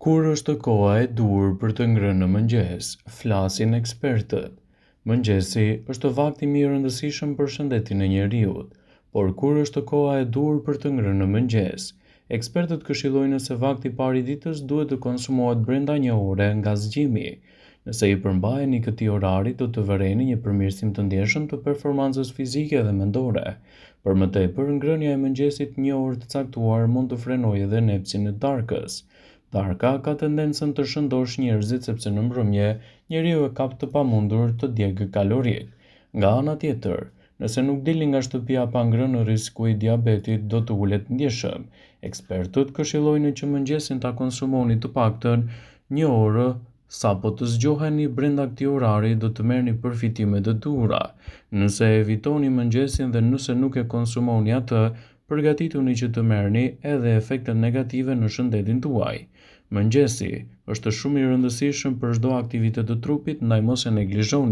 Kur është koha e dur për të ngrënë në mëngjes? Flasin ekspertët. Mëngjesi është vakti më i rëndësishëm për shëndetin e njeriut, por kur është koha e dur për të ngrënë në mëngjes? Ekspertët këshillojnë se vakti i parë i ditës duhet të konsumohet brenda një ore nga zgjimi. Nëse i përmbaheni këtij orari, do të vëreni një përmirësim të ndjeshëm të performancës fizike dhe mendore. Për më tepër, ngrënia e mëngjesit një orë të caktuar mund të frenojë edhe nepsin e darkës. Darka ka tendencën të shëndosh njerëzit sepse në mbrëmje njeriu e kap të pamundur të djegë kalorik. Nga ana tjetër, nëse nuk dilni nga shtëpia pa ngrënë, risku i diabetit do të ulet ndjeshëm. Ekspertët këshillojnë që mëngjesin ta konsumoni të paktën një orë sapo të zgjoheni brenda këtij orari do të merrni përfitime të duhura. Nëse evitoni mëngjesin dhe nëse nuk e konsumoni atë, përgatituni që të merrni edhe efektet negative në shëndetin tuaj. Mëngjesi është shumë i rëndësishëm për çdo aktivitet të trupit, ndaj mos e neglizhoni.